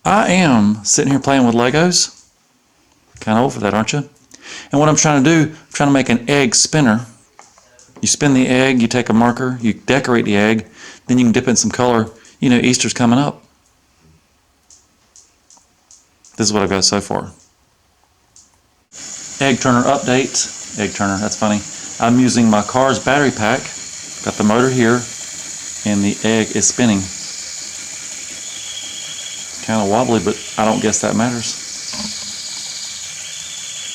I am sitting here playing with Legos. Kind of old for that, aren't you? And what I'm trying to do, I'm trying to make an egg spinner. You spin the egg, you take a marker, you decorate the egg, then you can dip it in some color. You know, Easter's coming up. This is what I've got so far. Egg turner update. Egg turner, that's funny. I'm using my car's battery pack. Got the motor here, and the egg is spinning. Kind of wobbly, but I don't guess that matters.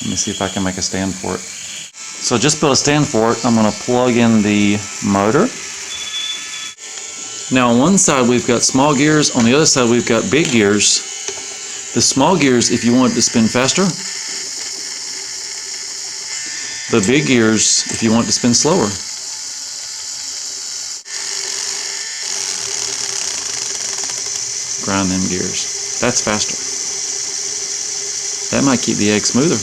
Let me see if I can make a stand for it. So just built a stand for it. I'm going to plug in the motor. Now on one side we've got small gears, on the other side we've got big gears. The small gears if you want it to spin faster. The big gears if you want it to spin slower. Grind them gears. That's faster. That might keep the egg smoother.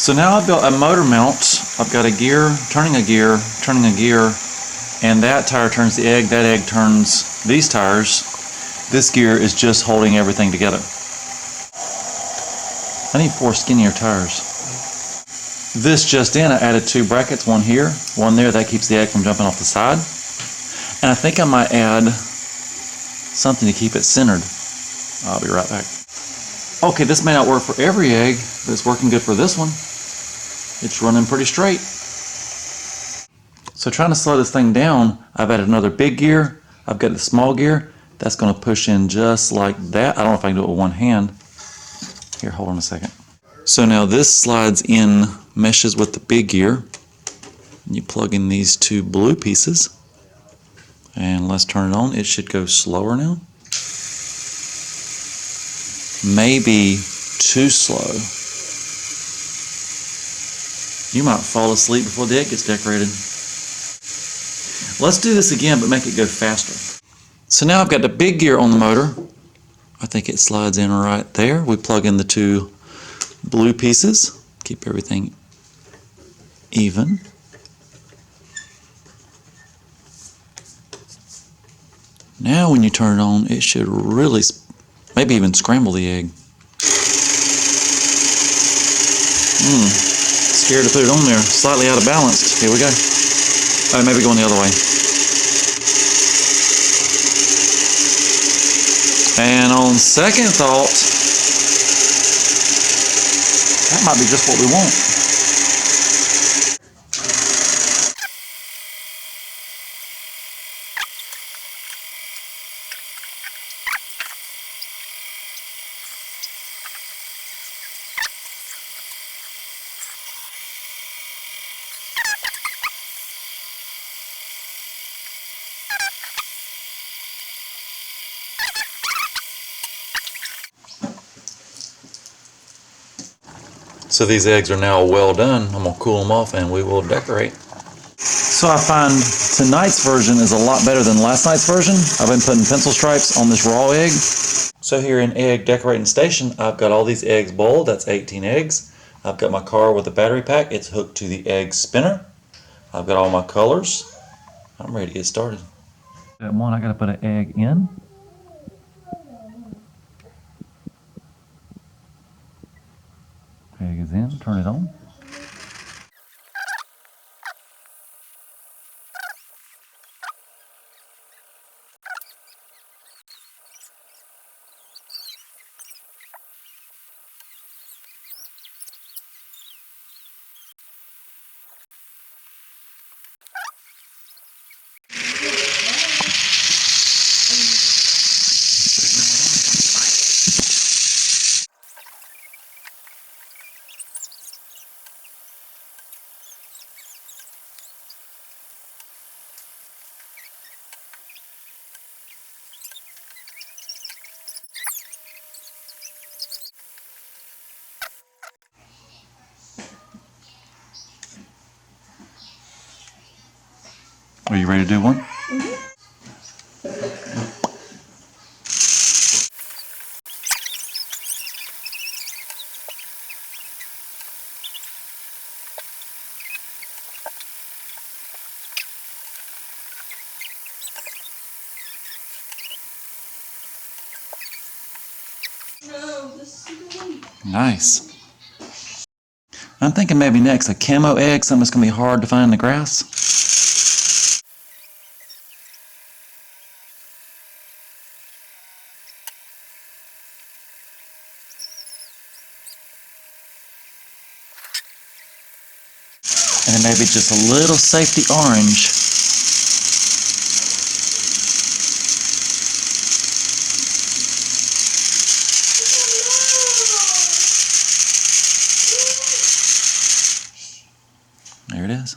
So now I've got a motor mount. I've got a gear, turning a gear, and that tire turns the egg, that egg turns these tires. This gear is just holding everything together. I need 4 skinnier tires. This just in, I added 2 brackets, one here, one there. That keeps the egg from jumping off the side. And I think I might add something to keep it centered. I'll be right back. Okay, this may not work for every egg, but it's working good for this one. It's running pretty straight. So trying to slow this thing down, I've added another big gear. I've got the small gear. That's going to push in just like that. I don't know if I can do it with one hand. Here, hold on a second. So now this slides in, meshes with the big gear. You plug in these 2 blue pieces. And let's turn it on. It should go slower now. Maybe too slow. You might fall asleep before the egg gets decorated. Let's do this again, but make it go faster. So now I've got the big gear on the motor. I think it slides in right there. We plug in the 2 blue pieces. Keep everything even. Now when you turn it on, it should really, maybe even scramble the egg. Scared to put it on there. Slightly out of balance. Here we go. Oh, maybe going the other way. And on second thought, that might be just what we want. So these eggs are now well done. I'm going to cool them off and we will decorate. So I find tonight's version is a lot better than last night's version. I've been putting pencil stripes on this raw egg. So here in Egg Decorating Station, I've got all these eggs boiled. That's 18 eggs. I've got my car with a battery pack. It's hooked to the egg spinner. I've got all my colors. I'm ready to get started. Step 1, I got to put an egg in. Egg is in. Turn it on. Are you ready to do one? Nice. I'm thinking maybe next a camo egg, something that's going to be hard to find in the grass. And then maybe just a little safety orange. There it is.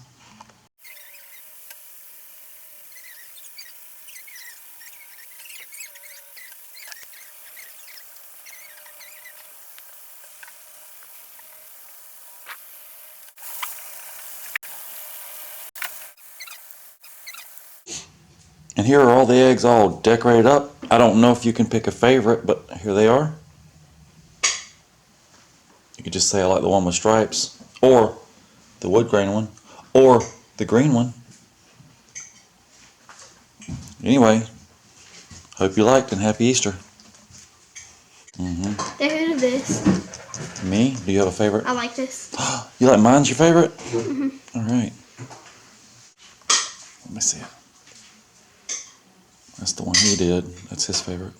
And here are all the eggs all decorated up. I don't know if you can pick a favorite, but here they are. You could just say I like the one with stripes, or the wood grain one, or the green one. Anyway, hope you liked and happy Easter. They're who this. Me? Do you have a favorite? I like this. You like mine's your favorite? All right. Let me see it. That's the one he did. That's his favorite.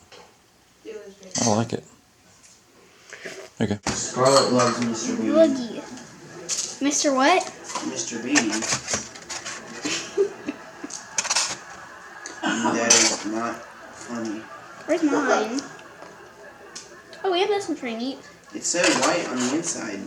I like it. There you go. Scarlett loves Mr. B. Woogie. Mr. what? Mr. B. That is not funny. Where's mine? Oh, yeah, this one's pretty neat. It said white on the inside.